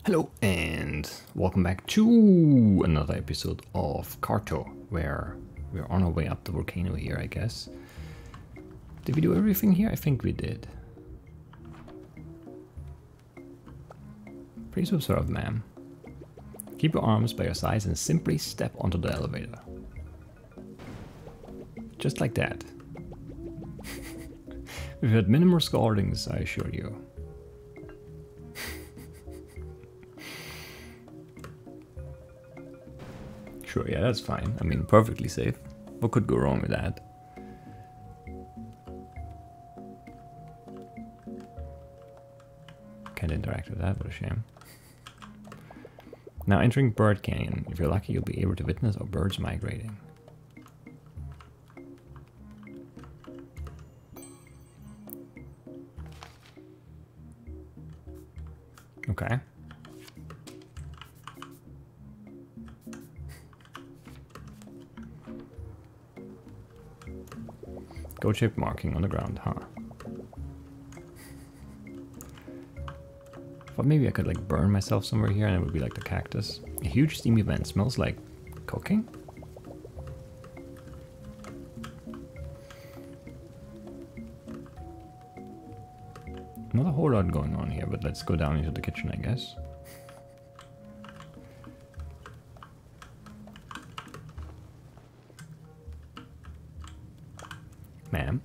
Hello and welcome back to another episode of Carto, where we're on our way up the volcano here, I guess. Did we do everything here? I think we did. Please observe, ma'am. Keep your arms by your sides and simply step onto the elevator. Just like that. We've had minimal scaldings, I assure you. Sure, yeah, that's fine. I mean, perfectly safe. What could go wrong with that? Can't interact with that, what a shame. Now entering Bird Canyon. If you're lucky, you'll be able to witness our birds migrating. Okay. Goat shape marking on the ground, huh? Thought maybe I could like burn myself somewhere here and it would be like the cactus. A huge steamy vent smells like cooking? Not a whole lot going on here, but let's go down into the kitchen, I guess. Ma'am.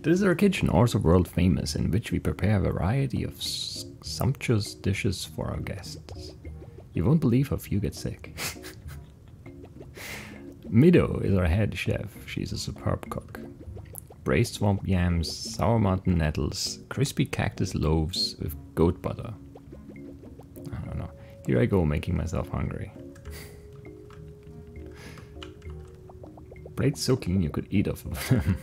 This is our kitchen, also world famous, in which we prepare a variety of sumptuous dishes for our guests. You won't believe how few get sick. Mido is our head chef. She's a superb cook. Braised swamp yams, sour mountain nettles, crispy cactus loaves with goat butter. I don't know. Here I go, making myself hungry. Plates so clean you could eat off of them.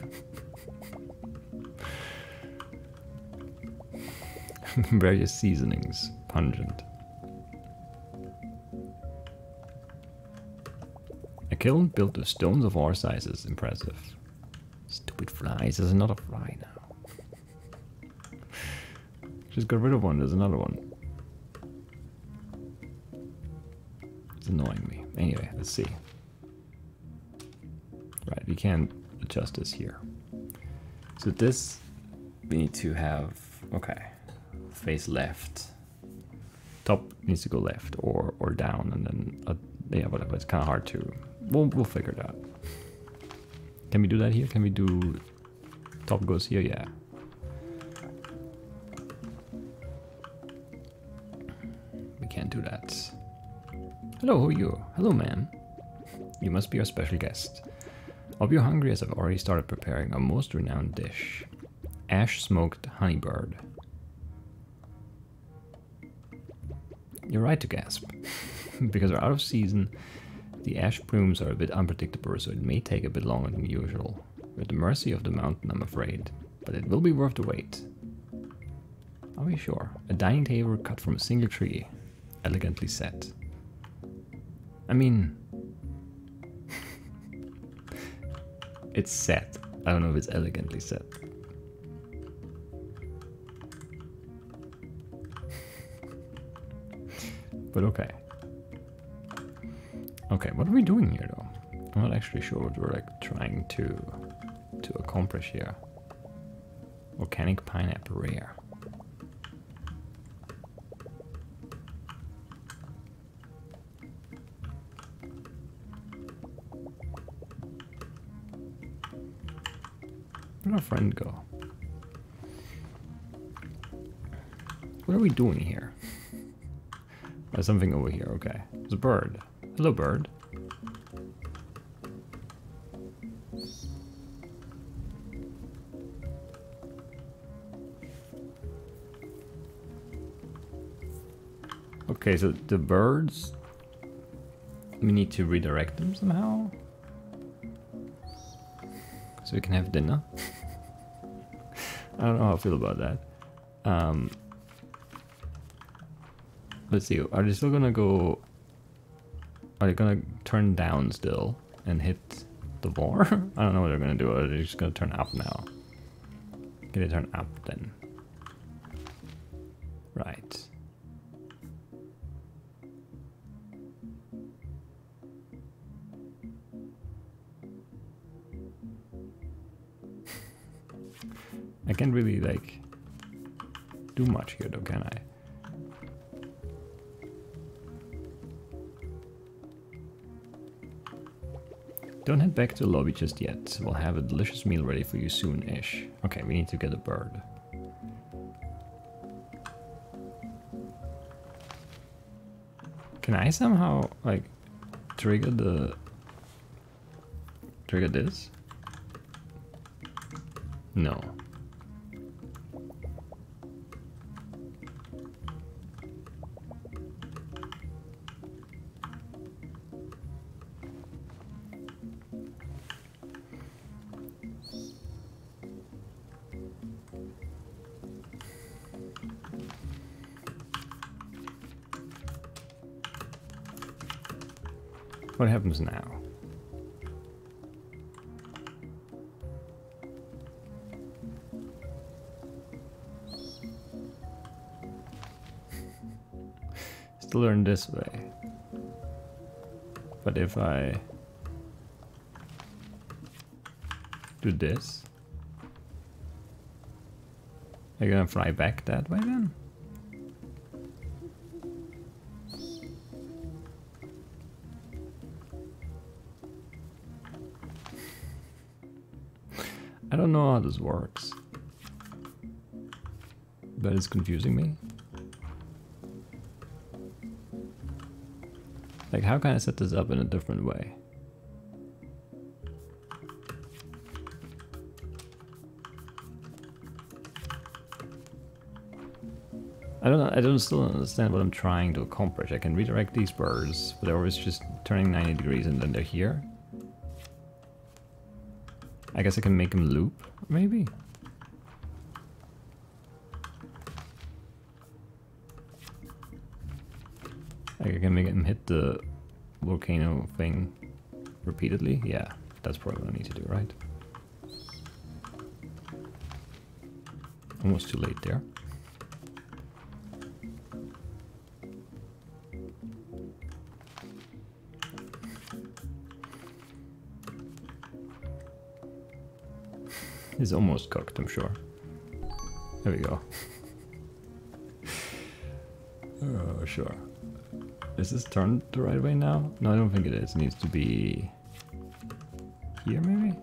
Various seasonings, pungent. A kiln built of stones of all sizes, impressive. Stupid flies, there's another fly now. Just got rid of one, there's another one. It's annoying me. Anyway, let's see. Right, we can't adjust this here. So this, we need to have, okay, face left. Top needs to go left or down, and then, yeah, whatever, it's kind of hard to, we'll figure it out. Can we do that here? Can we do, top goes here? Yeah. We can't do that. Hello, who are you? Hello, ma'am. You must be our special guest. Hope you're hungry as I've already started preparing our most renowned dish. Ash smoked honeybird. You're right to gasp. Because we're out of season, the ash plumes are a bit unpredictable, so it may take a bit longer than usual. We're at the mercy of the mountain, I'm afraid. But it will be worth the wait. Are we sure? A dining table cut from a single tree. Elegantly set. I mean... it's set. I don't know if it's elegantly set. But okay. Okay, what are we doing here though? I'm not actually sure what we're like trying to accomplish here. Volcanic pineapple rare. Where'd our friend go? What are we doing here? There's something over here, okay. There's a bird. Hello, bird. Okay, so the birds, we need to redirect them somehow. So we can have dinner. I don't know how I feel about that. Let's see, are they still gonna go... Are they gonna turn down still and hit the bar? I don't know what they're gonna do. Are they just gonna turn up now? Can they turn up then? Right. can't really, like, do much here, though, can I? Don't head back to the lobby just yet. We'll have a delicious meal ready for you soon-ish. Okay, we need to get a bird. Can I somehow, like, trigger this? No. What happens now? Still learn this way. But if I do this, are you gonna fly back that way then? I don't know how this works, but it's confusing me. Like, how can I set this up in a different way? I don't still understand what I'm trying to accomplish. I can redirect these birds, but they're always just turning 90 degrees and then they're here. I guess I can make them loop, maybe? Like I can make them hit the volcano thing repeatedly? Yeah, that's probably what I need to do, right? Almost too late there. It's almost cooked, I'm sure. There we go. Oh, sure. Is this turned the right way now? No, I don't think it is. It needs to be here, maybe?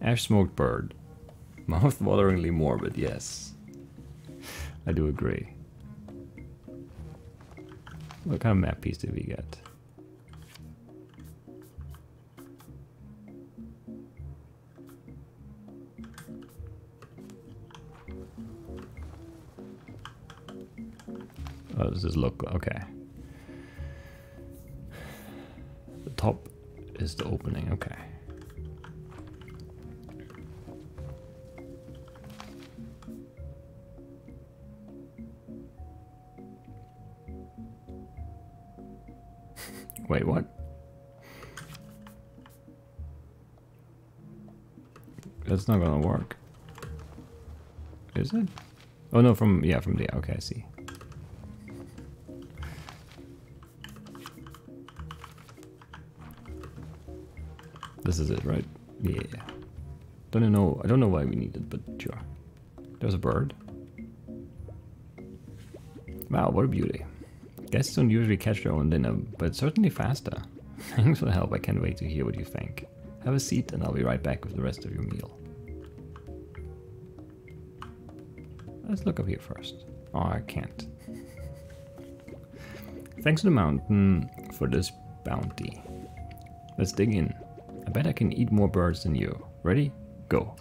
Ash smoked bird. Mouth-wateringly morbid, yes. I do agree. What kind of map piece did we get? Oh, does this look okay? The top is the opening, okay. Wait, what? That's not gonna work. Is it? Oh no, from the, okay, I see. This is it, right? Yeah. I don't know why we need it, but sure. There's a bird. Wow, what a beauty. Guests don't usually catch their own dinner, but it's certainly faster. Thanks for the help, I can't wait to hear what you think. Have a seat and I'll be right back with the rest of your meal. Let's look up here first. Oh, I can't. Thanks to the mountain for this bounty. Let's dig in. I bet I can eat more birds than you. Ready? Go.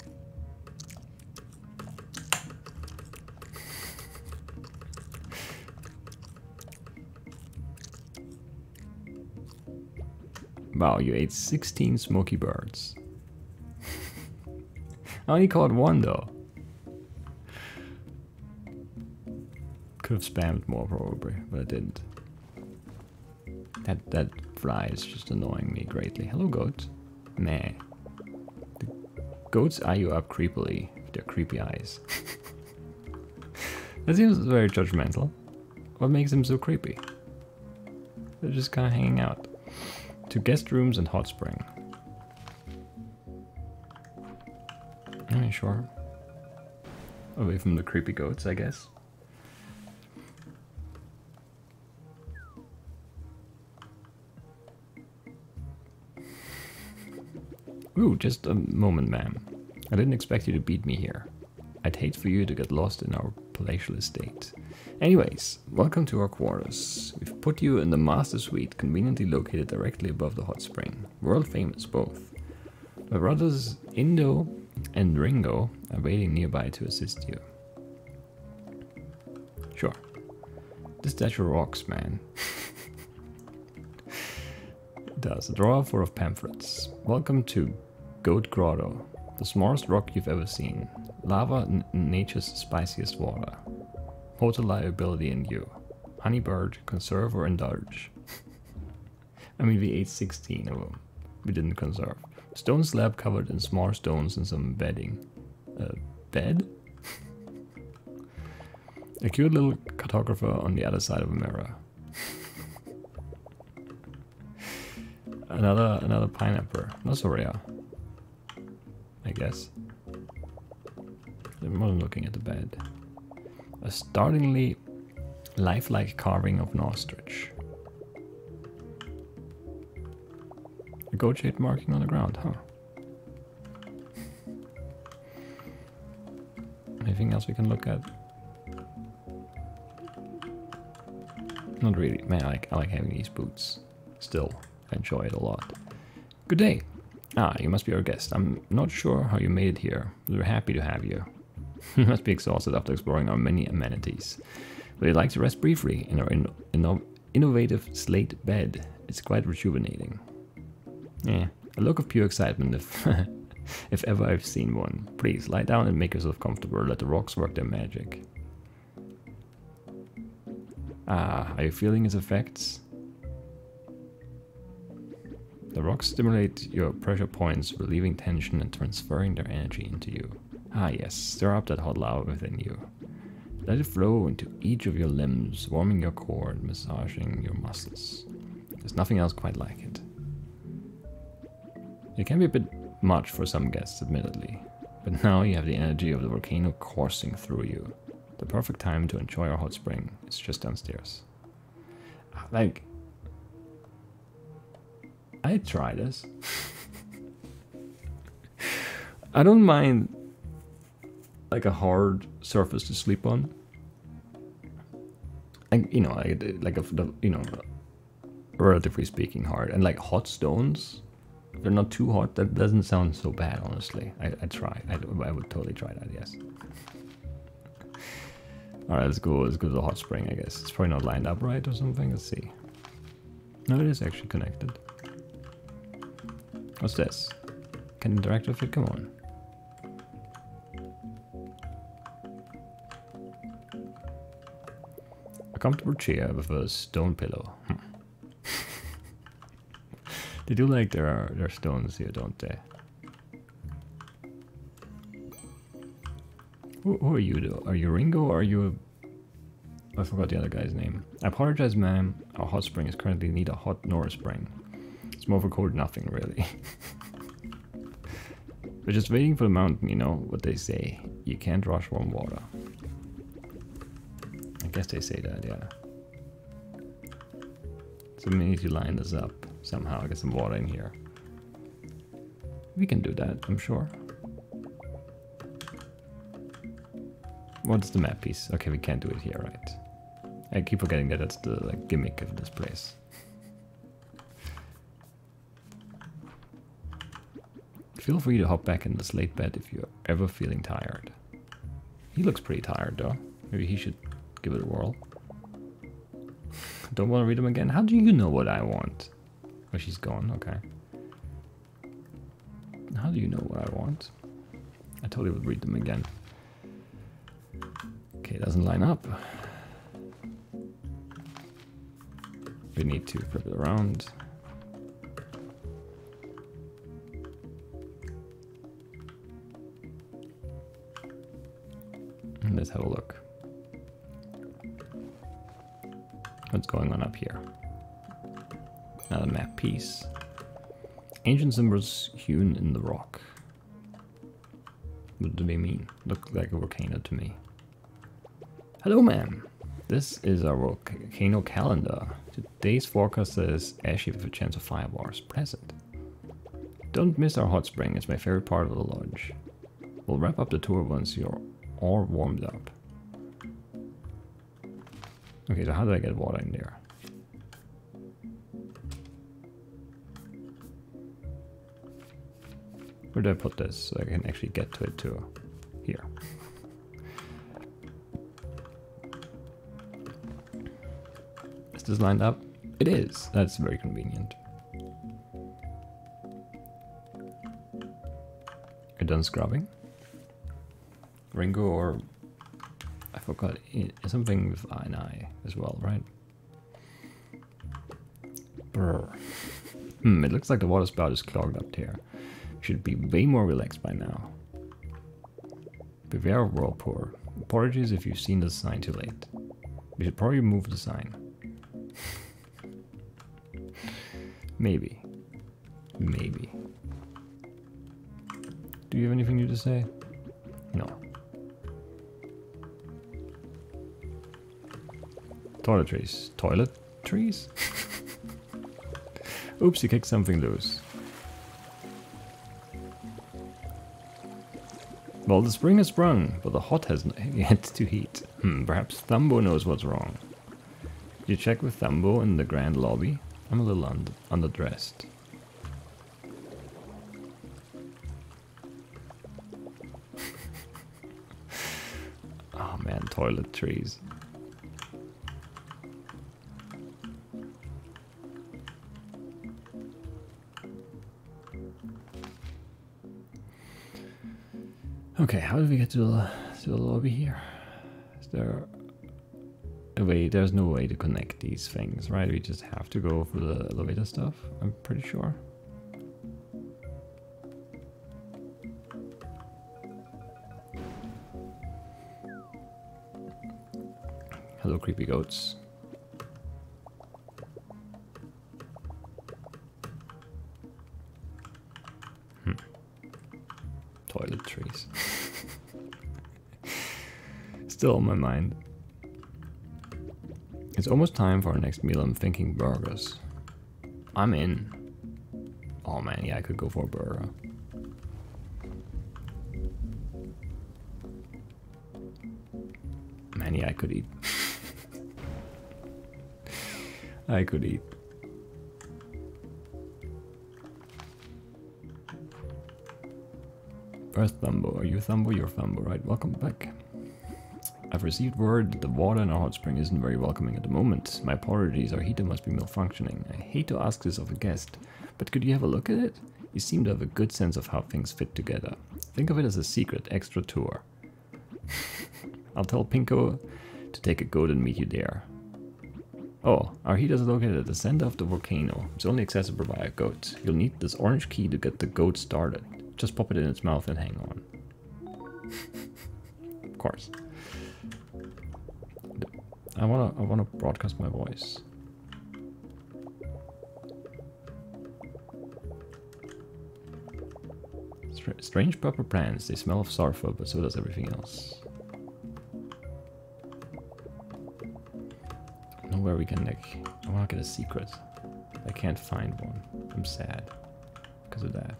Wow, you ate 16 smoky birds. I only caught one though. Could have spammed more probably, but I didn't. That fly is just annoying me greatly. Hello, goat. Meh. The goats eye you up creepily with their creepy eyes. That seems very judgmental. What makes them so creepy? They're just kind of hanging out. 2 guest rooms and hot spring. Yeah, sure. Away from the creepy goats, I guess. Ooh, just a moment, ma'am. I didn't expect you to beat me here. I'd hate for you to get lost in our palatial estate. Anyways, welcome to our quarters. We've put you in the master suite, conveniently located directly above the hot spring. World famous, both. My brothers Indo and Ringo are waiting nearby to assist you. Sure. This statue rocks, man. It does. A drawer full of pamphlets. Welcome to Goat Grotto, the smallest rock you've ever seen. Lava nature's spiciest water. Hotel liability in you. Honeybird, conserve or indulge. I mean, we ate 16 of them. We didn't conserve. Stone slab covered in small stones and some bedding. Bed? A cute little cartographer on the other side of a mirror. Another pineapple. Not so rare. I guess. I'm not looking at the bed. A startlingly lifelike carving of an ostrich. A goat-shaped marking on the ground, huh? Anything else we can look at? Not really. Man, I like having these boots. Still, I enjoy it a lot. Good day. Ah, you must be our guest. I'm not sure how you made it here, but we're happy to have you. You must be exhausted after exploring our many amenities. Would you like to rest briefly in our innovative slate bed? It's quite rejuvenating. Yeah, a look of pure excitement if ever I've seen one. Please, lie down and make yourself comfortable. Let the rocks work their magic. Ah, are you feeling its effects? The rocks stimulate your pressure points, relieving tension and transferring their energy into you. Ah yes, stir up that hot lava within you. Let it flow into each of your limbs, warming your core and massaging your muscles. There's nothing else quite like it. It can be a bit much for some guests, admittedly, but now you have the energy of the volcano coursing through you. The perfect time to enjoy our hot spring is just downstairs. Like, I'd try this. I don't mind like a hard surface to sleep on. And you know, relatively speaking hard. And like hot stones, if they're not too hot, that doesn't sound so bad, honestly. I'd try. I would totally try that, yes. Alright, let's go to the hot spring, I guess. It's probably not lined up right or something. Let's see. No, it is actually connected. What's this? Can interact with it? Come on. A comfortable chair with a stone pillow. They do like their stones here, don't they? Who are you, though? Are you Ringo or are you... I forgot the other guy's name. I apologize, ma'am. Our hot spring is currently neither hot nor a spring. It's more of a cold nothing, really. We're just waiting for the mountain, you know what they say. You can't rush warm water. I guess they say that, yeah. So we need to line this up somehow, get some water in here. We can do that, I'm sure. What's the map piece? Okay, we can't do it here, right? I keep forgetting that that's the like gimmick of this place. Feel free to hop back in the slate bed if you're ever feeling tired. He looks pretty tired though. Maybe he should give it a whirl. Don't want to read them again? How do you know what I want? Oh, she's gone, okay. How do you know what I want? I totally would read them again. Okay, it doesn't line up. We need to flip it around. And let's have a look. What's going on up here? a map piece. Ancient symbols hewn in the rock. What do they mean? Look like a volcano to me. Hello, ma'am. This is our volcano calendar. Today's forecast says ashy with a chance of fireballs present. Don't miss our hot spring. It's my favorite part of the lodge. We'll wrap up the tour once you're all warmed up. Okay, so how do I get water in there? Where do I put this so I can actually get to it too? Here. Is this lined up? It is. That's very convenient. Are you done scrubbing? Ringo or... I forgot. Something with I and I as well, right? Brr. It looks like the water spout is clogged up there. Should be way more relaxed by now. Beware of whirlpool. Apologies if you've seen the sign too late. We should probably move the sign. Maybe. Maybe. Do you have anything new to say? No. Toiletries. Toiletries? Oops, you kicked something loose. Well, the spring has sprung, but the hot has yet to heat. Perhaps Thumbo knows what's wrong. Did you check with Thumbo in the grand lobby? I'm a little underdressed. Oh man, toiletries. Okay, how do we get to the lobby here? Is there a way? There's no way to connect these things, right? We just have to go for the elevator stuff, I'm pretty sure. Hello, creepy goats. Toiletries. Still on my mind. It's almost time for our next meal. I'm thinking burgers. I'm in. Oh man, yeah, I could go for a burger. Man, yeah, I could eat. I could eat. Where's Thumbo? Are you Thumbo? You're Thumbo, right? Welcome back. I've received word that the water in our hot spring isn't very welcoming at the moment. My apologies, our heater must be malfunctioning. I hate to ask this of a guest, but could you have a look at it? You seem to have a good sense of how things fit together. Think of it as a secret extra tour. I'll tell Pinko to take a goat and meet you there. Oh, our heater is located at the center of the volcano. It's only accessible by a goat. You'll need this orange key to get the goat started. Just pop it in its mouth and hang on. Of course. I wanna broadcast my voice. Strange purple plants. They smell of sulfur, but so does everything else. Nowhere we can like. I wanna get a secret. I can't find one. I'm sad because of that.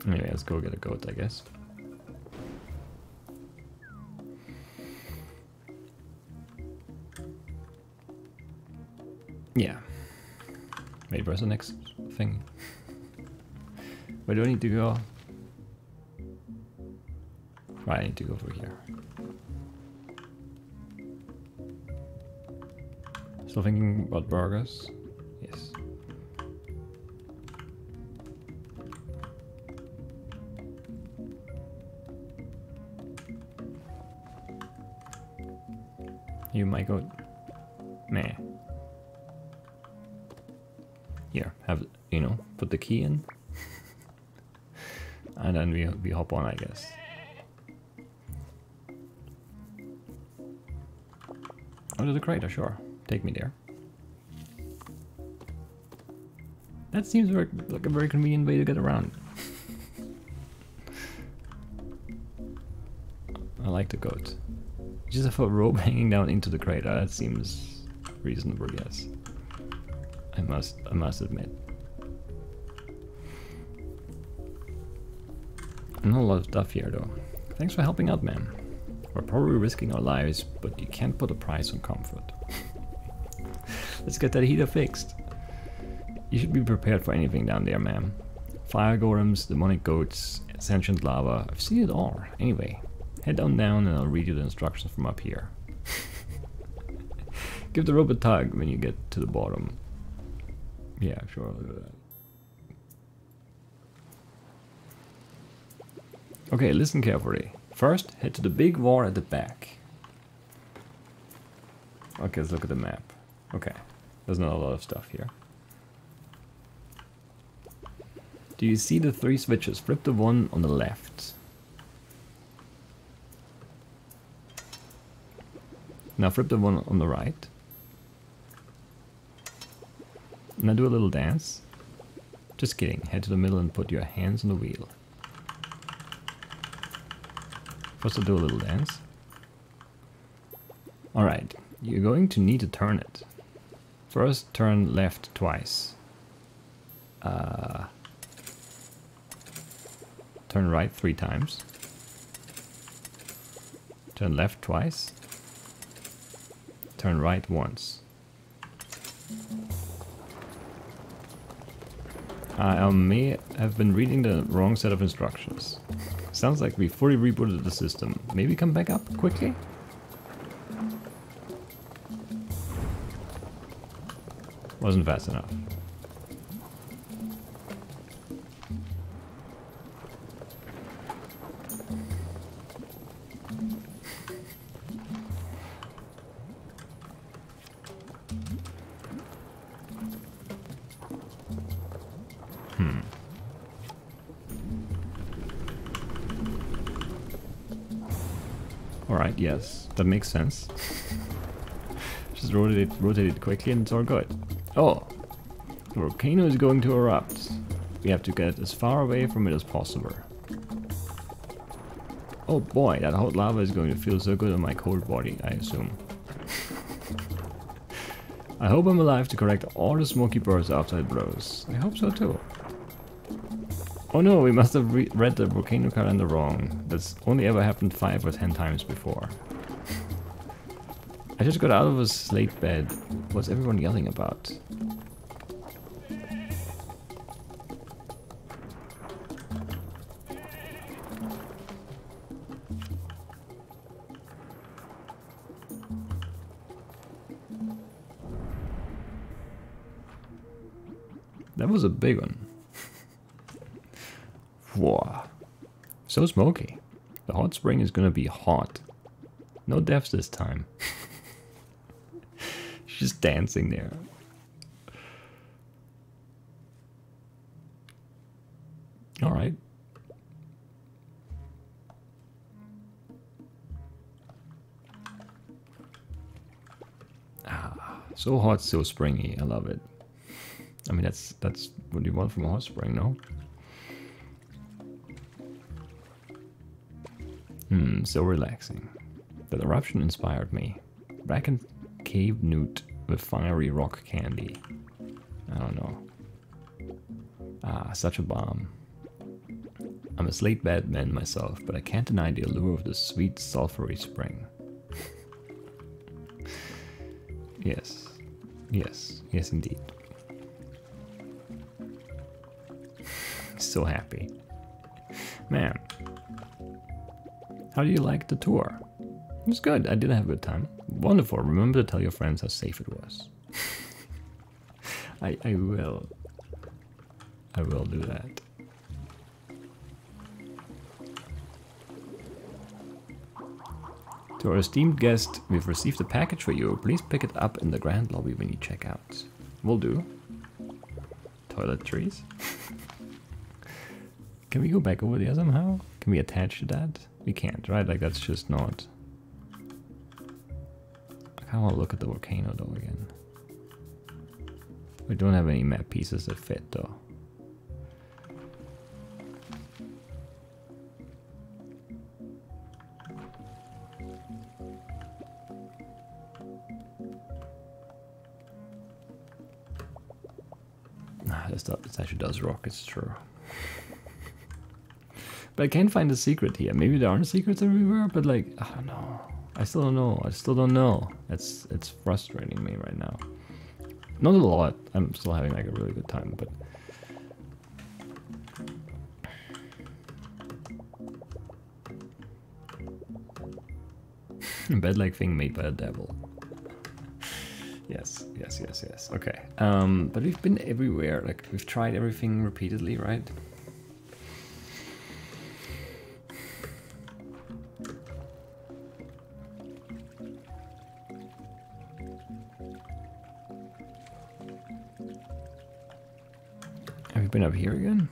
Anyway, let's go get a goat, I guess. Yeah. Wait, where's the next thing? Where do I need to go? Right, I need to go over here. Still thinking about burgers? Yes. You might go. Meh. Here, have, you know, put the key in. And then we hop on, I guess. Oh, there's a crater, sure. Take me there. That seems like a very convenient way to get around. I like the goat. Just have a rope hanging down into the crater. That seems reasonable, yes. I must admit. Not a lot of stuff here though. Thanks for helping out, man. We're probably risking our lives, but you can't put a price on comfort. Let's get that heater fixed. You should be prepared for anything down there, ma'am. Fire golems, demonic goats, sentient lava. I've seen it all. Anyway, head on down and I'll read you the instructions from up here. Give the rope a tug when you get to the bottom. Yeah, sure, I'll do that. Okay, listen carefully. First, head to the big wall at the back. Okay, let's look at the map. Okay, there's not a lot of stuff here. Do you see the 3 switches? Flip the one on the left. Now flip the one on the right. Now do a little dance. Just kidding, head to the middle and put your hands on the wheel. First I'll do a little dance. Alright, you're going to need to turn it. First turn left twice. Turn right 3 times. Turn left twice. Turn right once. I may have been reading the wrong set of instructions. Sounds like we fully rebooted the system. Maybe come back up quickly? Wasn't fast enough. Alright, yes, that makes sense. Just rotate it quickly and it's all good. Oh, the volcano is going to erupt. We have to get as far away from it as possible. Oh boy, that hot lava is going to feel so good on my cold body, I assume. I hope I'm alive to correct all the smoky bursts after it blows. I hope so too. Oh no, we must have read the volcano calendar wrong. That's only ever happened 5 or 10 times before. I just got out of a slate bed. What's everyone yelling about? That was a big one. Whoa. So smoky. The hot spring is gonna be hot. No deaths this time. She's just dancing there. Alright. Ah, so hot, so springy. I love it. I mean, that's what you want from a hot spring, no? So relaxing. That eruption inspired me. Blackened cave newt with fiery rock candy. I don't know. Ah, such a bomb. I'm a slate bad man myself, but I can't deny the allure of the sweet sulphury spring. Yes. Yes. Yes, indeed. So happy. Man. How do you like the tour? It was good. I did have a good time. Wonderful. Remember to tell your friends how safe it was. I will. I will do that. To our esteemed guest, we've received a package for you. Please pick it up in the grand lobby when you check out. Will do. Toiletries. Can we go back over there somehow? Can we attach to that? We can't, right? Like, that's just not... kind of want to look at the volcano though again. We don't have any map pieces that fit though. This actually does rock, it's true. But I can't find a secret here. Maybe there aren't secrets everywhere, but like, I don't know. I still don't know. I still don't know. It's frustrating me right now. Not a lot. I'm still having like a really good time, but bed-like thing made by the devil. Yes, yes, yes, yes. Okay. But we've been everywhere. Like we've tried everything repeatedly, right? Have you been up here again?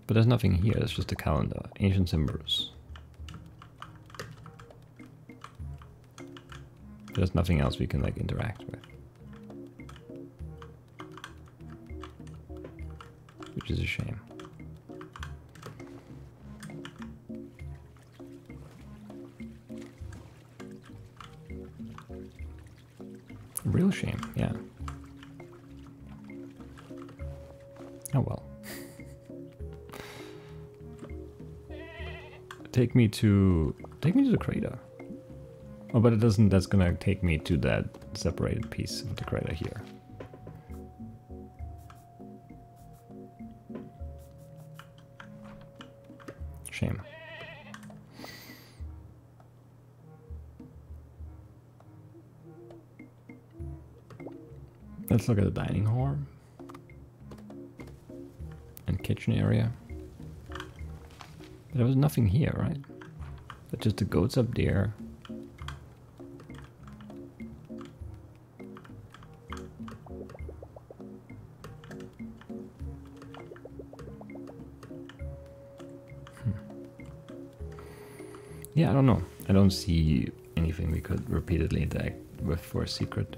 But there's nothing here. There's just a calendar. Ancient symbols. There's nothing else we can like interact with, which is a shame. A real shame, yeah. Oh well. Take me to the crater. Oh, but it doesn't. That's gonna take me to that separated piece of the crater here. Shame. Let's look at the dining hall and kitchen area. But there was nothing here, right? But just the goats up there. Yeah, I don't know. I don't see anything we could repeatedly interact with for a secret.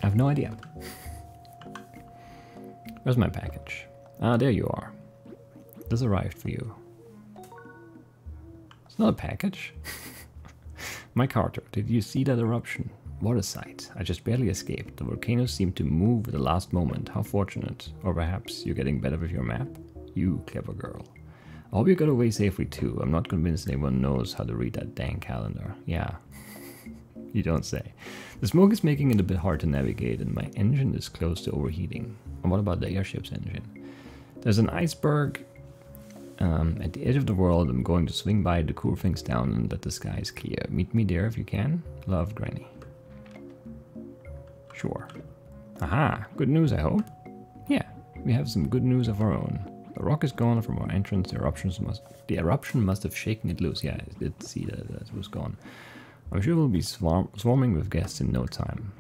I have no idea. Where's my package? Ah, there you are. This arrived for you. It's not a package. My Carto, did you see that eruption? What a sight. I just barely escaped. The volcano seemed to move at the last moment. How fortunate. Or perhaps you're getting better with your map? You clever girl. I hope you got away safely too. I'm not convinced anyone knows how to read that dang calendar. Yeah. You don't say. The smoke is making it a bit hard to navigate and my engine is close to overheating. And what about the airship's engine? There's an iceberg at the edge of the world. I'm going to swing by to cool things down and let the skies clear. Meet me there if you can. Love, Granny. Sure. Aha, good news I hope. Yeah, we have some good news of our own. The rock is gone from our entrance. The eruption must have shaken it loose. Yeah, I did see that it was gone. I'm sure we'll be swarming with guests in no time.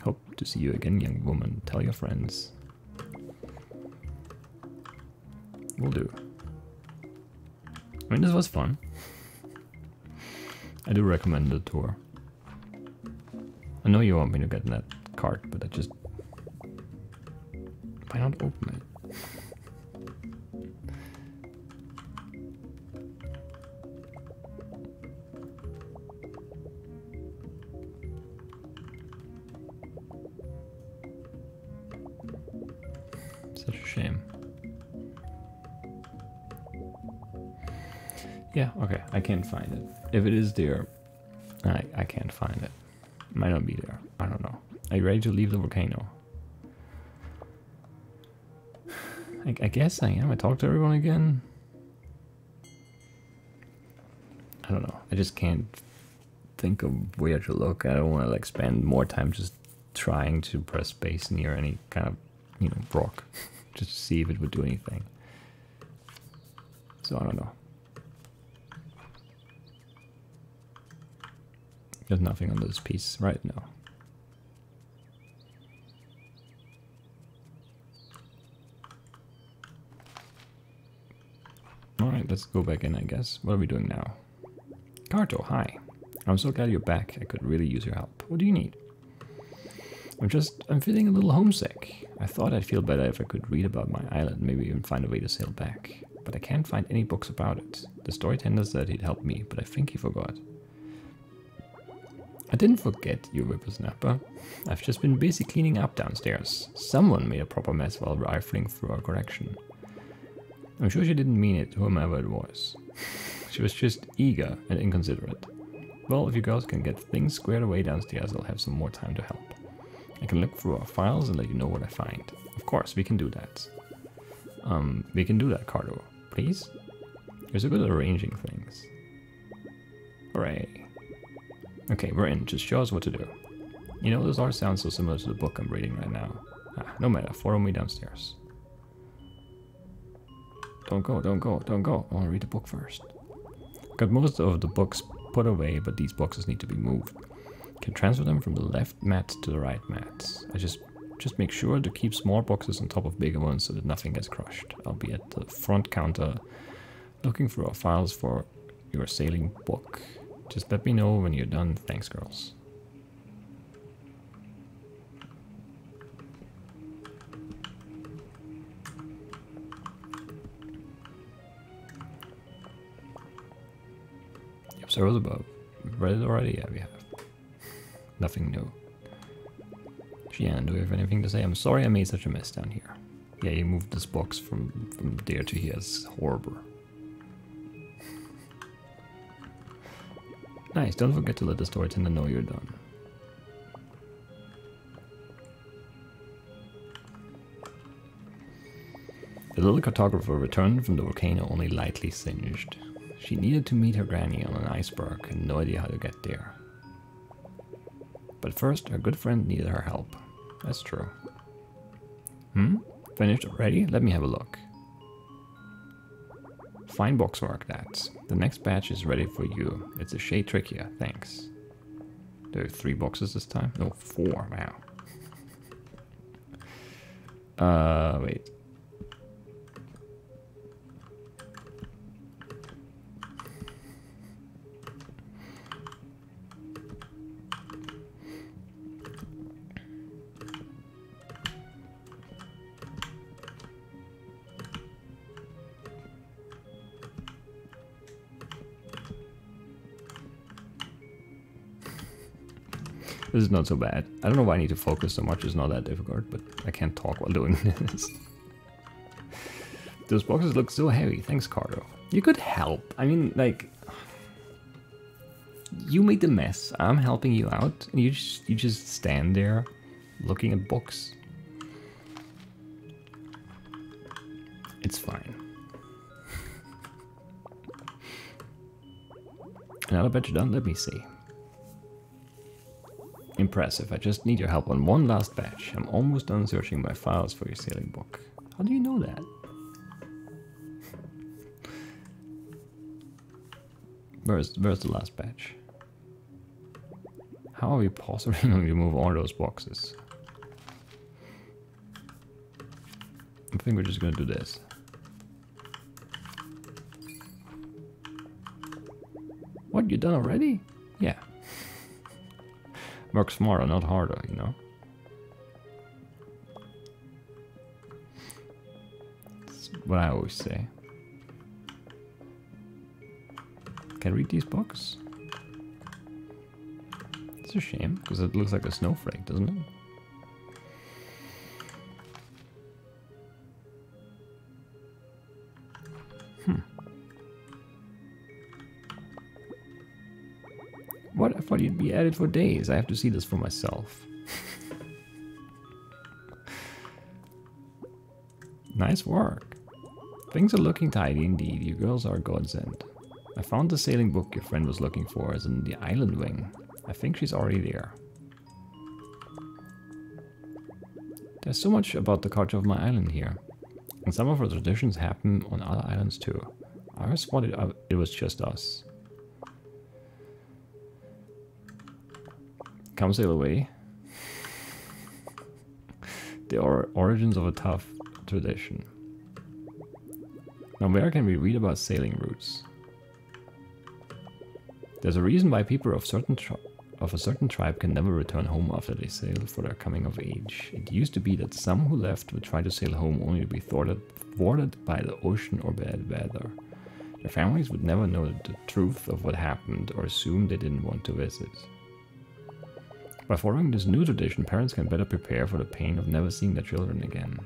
Hope to see you again, young woman. Tell your friends. Will do. I mean, this was fun. I do recommend the tour. I know you want me to get in that cart, but I just... Why not open it? Such a shame. Yeah, okay, I can't find it. If it is there, I can't find it. Might not be there. I don't know. Are you ready to leave the volcano? I guess I am. I talked to everyone again. I don't know. I just can't think of where to look. I don't want to like spend more time just trying to press space near any kind of, you know, rock. Just to see if it would do anything. So I don't know. There's nothing on this piece right now. Alright, let's go back in, I guess. What are we doing now? Carto, hi. I'm so glad you're back. I could really use your help. What do you need? I'm feeling a little homesick. I thought I'd feel better if I could read about my island, maybe even find a way to sail back. But I can't find any books about it. The storyteller said he'd help me, but I think he forgot. I didn't forget, you whippersnapper. I've just been busy cleaning up downstairs. Someone made a proper mess while rifling through our collection. I'm sure she didn't mean it, whomever it was. She was just eager and inconsiderate. Well, if you girls can get things squared away downstairs, I'll have some more time to help. I can look through our files and let you know what I find. Of course, we can do that. We can do that, Carto. Please? You're so good at arranging things. Hooray. Okay, we're in. Just show us what to do. You know, those art sounds so similar to the book I'm reading right now. No matter, follow me downstairs. Don't go, don't go, don't go. I want to read the book first. Got most of the books put away, but these boxes need to be moved. Can transfer them from the left mat to the right mat. I just make sure to keep small boxes on top of bigger ones so that nothing gets crushed. I'll be at the front counter looking through our files for your sailing book. Just let me know when you're done. Thanks, girls. The observers above. We've read it already? Yeah, we have. Nothing new. Gian, do you have anything to say? I'm sorry I made such a mess down here. Yeah, you moved this box from there to here. It's horrible. Nice, don't forget to let the storyteller know you're done. The little cartographer returned from the volcano only lightly singed. She needed to meet her granny on an iceberg and no idea how to get there. But first, her good friend needed her help. That's true. Finished already? Let me have a look. Fine box work, that. The next batch is ready for you. It's a shade trickier, thanks. There are 3 boxes this time? No, 4, wow. Wait. This is not so bad. I don't know why I need to focus so much. It's not that difficult, but I can't talk while doing this. Those boxes look so heavy. Thanks, Carto. You could help. I mean, like, you made the mess. I'm helping you out, and you just stand there looking at books. It's fine. Another batch done. Let me see. Impressive. I just need your help on one last batch. I'm almost done searching my files for your sailing book. How do you know that? Where's the last batch? How are we possibly going to move all those boxes? I think we're just going to do this. What, you done already? Yeah. Work smarter, not harder, you know? That's what I always say. Can I read these books? It's a shame, because it looks like a snowflake, doesn't it? What? I thought you'd be at it for days. I have to see this for myself. Nice work. Things are looking tidy indeed. You girls are a godsend. I found the sailing book your friend was looking for is in the island wing. I think she's already there. There's so much about the culture of my island here. And some of our traditions happen on other islands too. I always thought it was just us. Come sail away. The origins of a tough tradition. Now where can we read about sailing routes? There's a reason why people of a certain tribe can never return home after they sail for their coming of age. It used to be that some who left would try to sail home only to be thwarted by the ocean or bad weather. Their families would never know the truth of what happened or assume they didn't want to visit. By following this new tradition, parents can better prepare for the pain of never seeing their children again.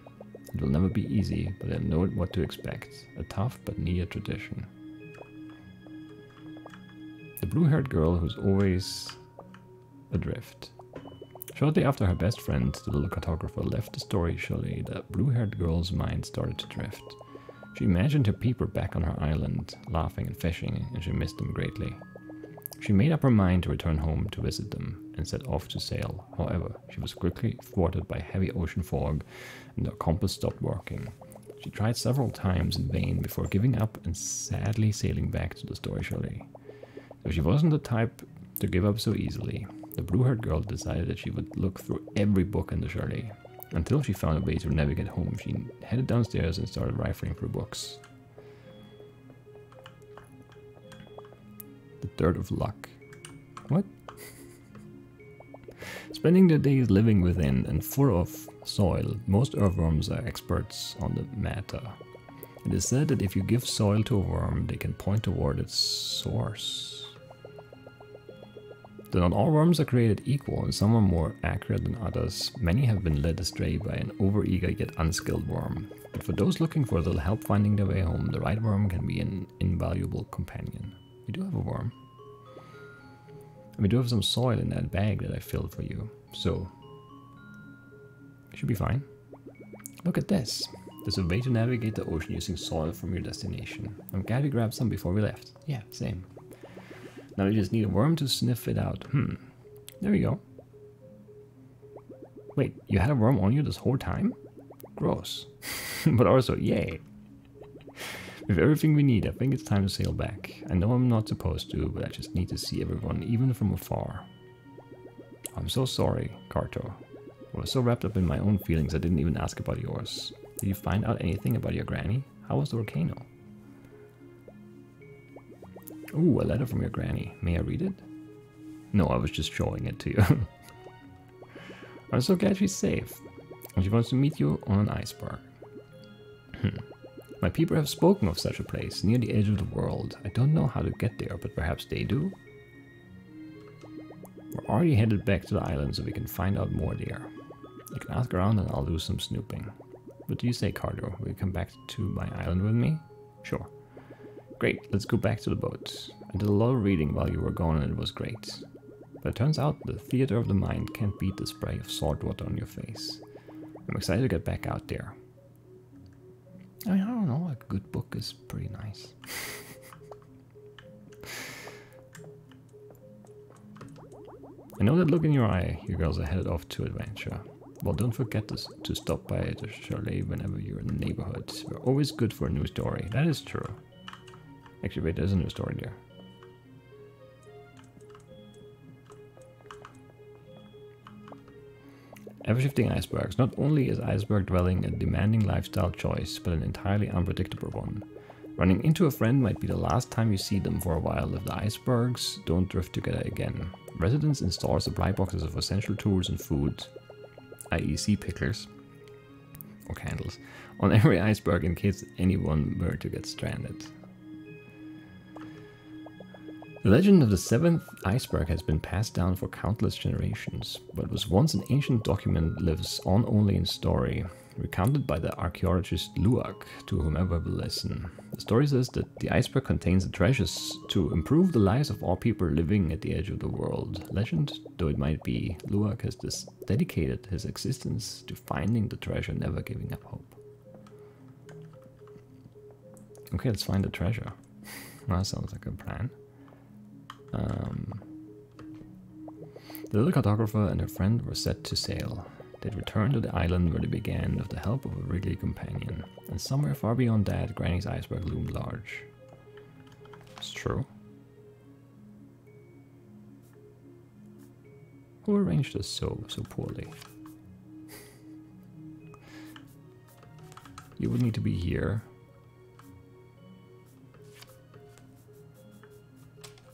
It will never be easy, but they'll know what to expect. A tough but needed tradition. The blue-haired girl who's always adrift. Shortly after her best friend, the little cartographer, left the story chalet, the blue-haired girl's mind started to drift. She imagined her people back on her island, laughing and fishing, and she missed them greatly. She made up her mind to return home to visit them, and set off to sail. However, she was quickly thwarted by heavy ocean fog, and her compass stopped working. She tried several times in vain before giving up and sadly sailing back to the story chalet. Though she wasn't the type to give up so easily, the blue-haired girl decided that she would look through every book in the chalet. Until she found a way to navigate home, she headed downstairs and started rifling through books. The Dirt of Luck. What? Spending their days living within and full of soil, most earthworms are experts on the matter. It is said that if you give soil to a worm, they can point toward its source. Though not all worms are created equal, and some are more accurate than others, many have been led astray by an overeager yet unskilled worm. But for those looking for a little help finding their way home, the right worm can be an invaluable companion. We do have a worm. And we do have some soil in that bag that I filled for you, so it should be fine. Look at this. There's a way to navigate the ocean using soil from your destination. I'm glad we grabbed some before we left. Yeah, same. Now we just need a worm to sniff it out. There we go. Wait, you had a worm on you this whole time? Gross. But also, yay. With everything we need, I think it's time to sail back. I know I'm not supposed to, but I just need to see everyone, even from afar. I'm so sorry, Carto. I was so wrapped up in my own feelings I didn't even ask about yours. Did you find out anything about your granny? How was the volcano? Ooh, a letter from your granny. May I read it? No, I was just showing it to you. I'm so glad she's safe. And she wants to meet you on an iceberg. My people have spoken of such a place, near the edge of the world. I don't know how to get there, but perhaps they do? We're already headed back to the island so we can find out more there. You can ask around and I'll do some snooping. What do you say, Carto? Will you come back to my island with me? Sure. Great, let's go back to the boat. I did a lot of reading while you were gone and it was great. But it turns out the theater of the mind can't beat the spray of salt water on your face. I'm excited to get back out there. I mean, I don't know, like a good book is pretty nice. I know that look in your eye, you girls are headed off to adventure. Well, don't forget to stop by the chalet whenever you're in the neighborhood. We're always good for a new story. That is true. Actually, wait, there's a new story there. Ever-shifting icebergs. Not only is iceberg dwelling a demanding lifestyle choice, but an entirely unpredictable one. Running into a friend might be the last time you see them for a while if the icebergs don't drift together again. Residents install supply boxes of essential tools and food, i.e. sea picklers, or candles, on every iceberg in case anyone were to get stranded. The legend of the seventh iceberg has been passed down for countless generations. What was once an ancient document lives on only in story, recounted by the archaeologist Luak to whomever will listen. The story says that the iceberg contains the treasures to improve the lives of all people living at the edge of the world. Legend though it might be, Luak has dedicated his existence to finding the treasure, never giving up hope. Okay, let's find the treasure. That sounds like a plan. The little cartographer and her friend were set to sail. They'd return to the island where they began with the help of a wriggly companion. And somewhere far beyond that, Granny's iceberg loomed large. It's true. Who arranged this so poorly? You would need to be here.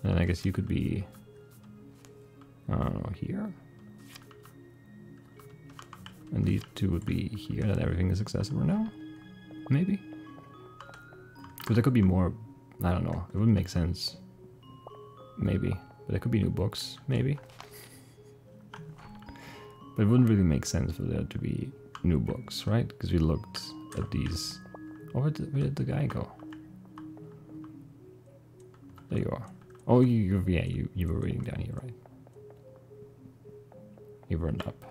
And I guess you could be, I don't know, here. And these two would be here, that everything is accessible now? Maybe? Because there could be more, I don't know, it wouldn't make sense. Maybe. But there could be new books, maybe. But it wouldn't really make sense for there to be new books, right? Because we looked at these. Oh, where did the guy go? There you are. Oh, you were reading down here, right? You weren't up.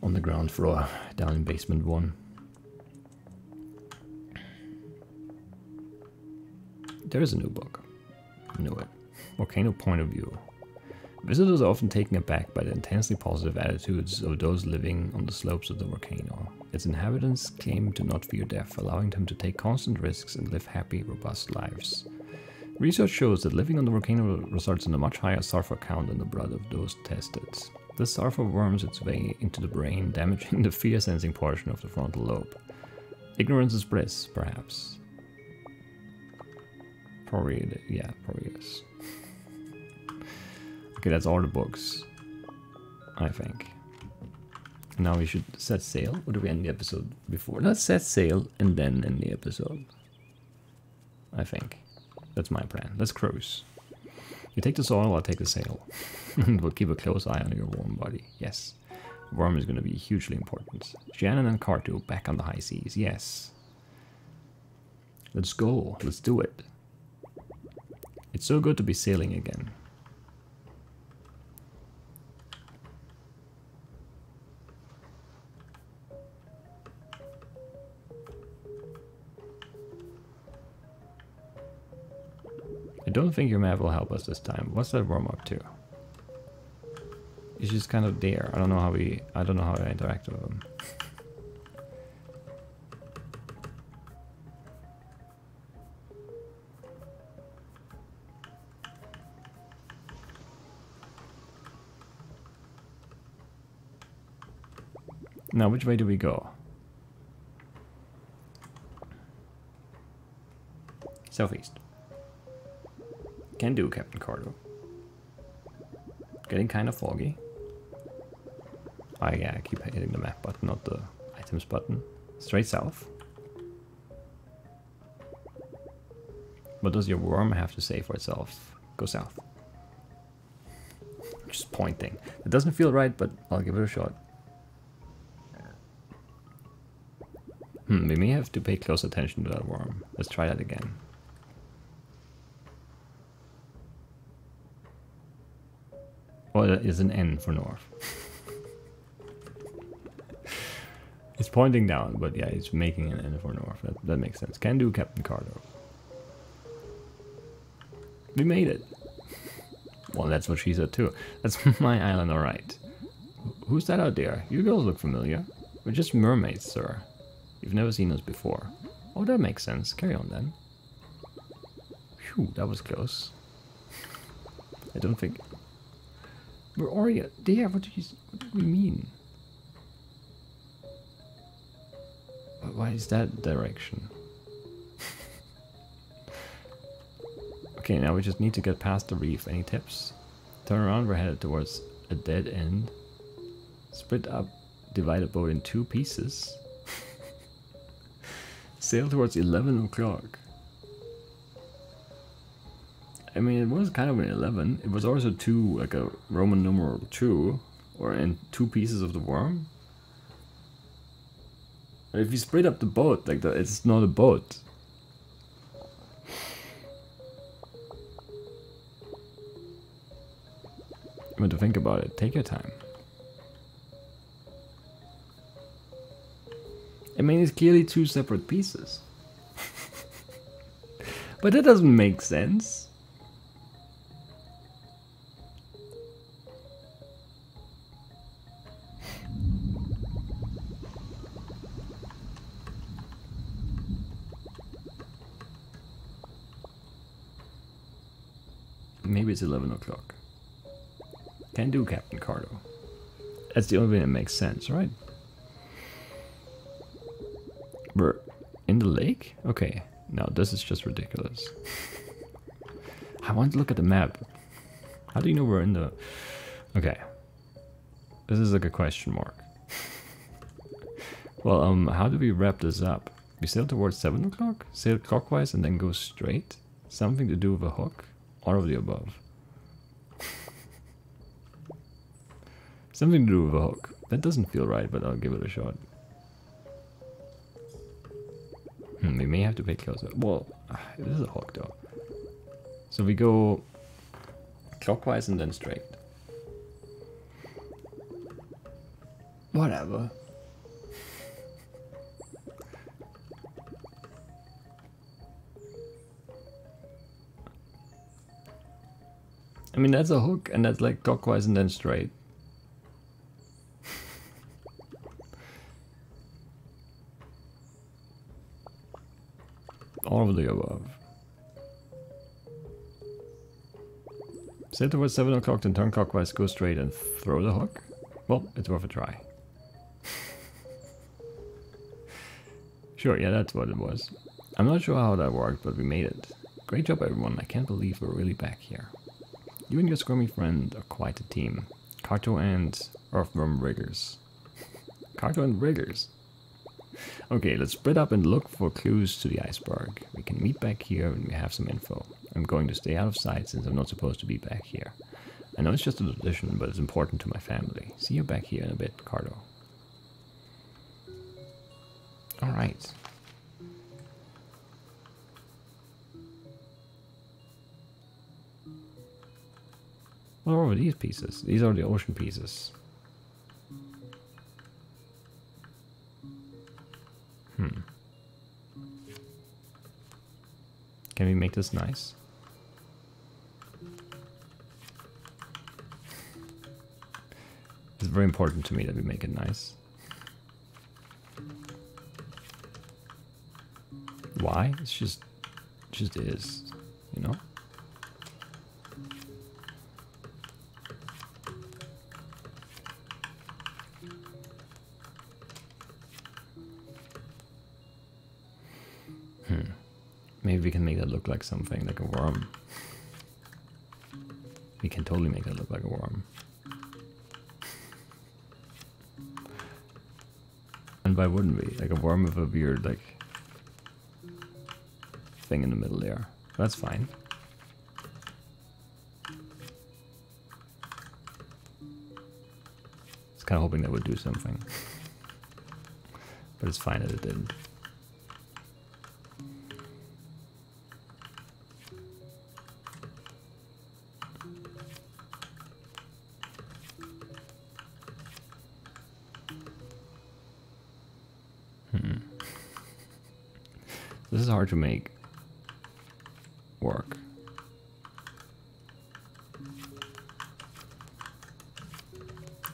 On the ground floor, down in basement 1. There is a new book. I knew it. Volcano Point of View. Visitors are often taken aback by the intensely positive attitudes of those living on the slopes of the volcano. Its inhabitants claim to not fear death, allowing them to take constant risks and live happy, robust lives. Research shows that living on the volcano results in a much higher sulfur count in the blood of those tested. This sulfur worms its way into the brain, damaging the fear-sensing portion of the frontal lobe. Ignorance is bliss, perhaps. Probably, yeah, probably is. Okay, that's all the books, I think. Now we should set sail. Or do we end the episode before? Let's set sail and then end the episode. I think. That's my plan. Let's cruise. You take the soil, I'll take the sail. We'll keep a close eye on your warm body. Yes. Worm is going to be hugely important. Shannon and Carto back on the high seas. Yes. Let's go. Let's do it. It's so good to be sailing again. I don't think your map will help us this time. What's that worm up to? He's just kind of there. I don't know how I interact with him. Now, which way do we go? Southeast. Can do, Captain Carto. Getting kind of foggy. Oh yeah, I keep hitting the map button, not the items button. Straight south. What does your worm have to say for itself? Go south. Just pointing. It doesn't feel right, but I'll give it a shot. We may have to pay close attention to that worm. Let's try that again. Oh, that is an N for north. It's pointing down, but yeah, it's making an N for north. That makes sense. Can do, Captain Carto. We made it. Well, that's what she said too. That's my island, alright. Who's that out there? You girls look familiar. We're just mermaids, sir. You've never seen us before. Oh, that makes sense. Carry on then. Phew, that was close. I don't think... Where are you? There, what do we mean? Why is that direction? Okay, now we just need to get past the reef. Any tips? Turn around, we're headed towards a dead end. Split up, divide the boat in 2 pieces. Sail towards 11 o'clock. I mean, it was kind of an 11. It was also 2, like a Roman numeral 2, or in 2 pieces of the worm. But if you split up the boat, like that, it's not a boat. But to think about it, take your time. I mean, it's clearly 2 separate pieces. But that doesn't make sense. Maybe it's 11 o'clock. Can do, Captain Carto. That's the only way that makes sense, right? We're in the lake? Okay, now this is just ridiculous. I want to look at the map. How do you know we're in the... Okay. This is like a question mark. Well, how do we wrap this up? We sail towards 7 o'clock? Sail clockwise and then go straight? Something to do with a hook? All of the above. Something to do with a hook. That doesn't feel right, but I'll give it a shot. We may have to pay closer. Well, it is a hook though. So we go clockwise and then straight. Whatever. I mean, that's a hook, and that's like clockwise and then straight. All of the above. Sail towards 7 o'clock, then turn clockwise, go straight and throw the hook. Well, it's worth a try. Sure, yeah, that's what it was. I'm not sure how that worked, but we made it. Great job, everyone. I can't believe we're really back here. You and your squirmy friend are quite a team. Carto and Earthworm Riggers. Carto and Riggers. Okay, let's spread up and look for clues to the iceberg. We can meet back here when we have some info. I'm going to stay out of sight since I'm not supposed to be back here. I know it's just a tradition, but it's important to my family. See you back here in a bit, Carto. Alright. What are these pieces? These are the ocean pieces. Can we make this nice? It's very important to me that we make it nice. Why? It just is, you know? Maybe we can make that look like something, like a worm. We can totally make that look like a worm. And why wouldn't we? Like a worm with a weird, like, thing in the middle there. That's fine. I was kind of hoping that would do something. But it's fine that it didn't. This is hard to make work.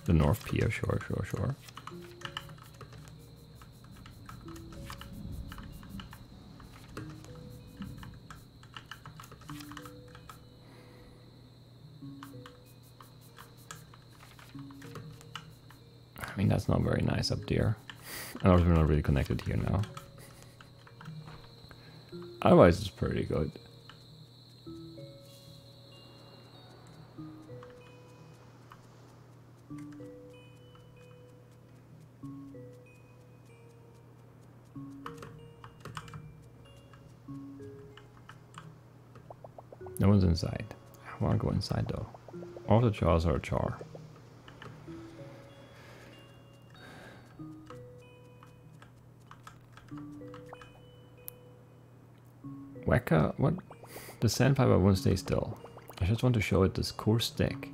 The North Pier, sure. I mean, that's not very nice up there. I know we're not really connected here now. Otherwise, it's pretty good. No one's inside. I want to go inside though. All the jaws are a char. Weka? What? The sandpiper won't stay still. I just want to show it this cool stick.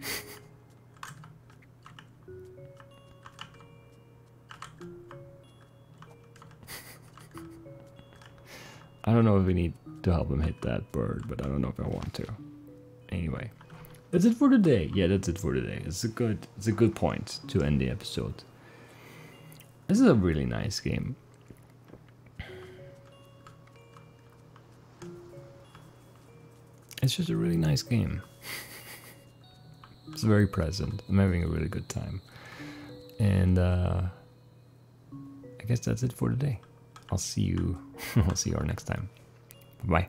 I don't know if we need to help him hit that bird, but I don't know if I want to. Anyway, that's it for today. Yeah, that's it for today. It's a good point to end the episode. This is a really nice game. It's just a really nice game. It's very present. I'm having a really good time. And I guess that's it for today. I'll see you all next time. Bye.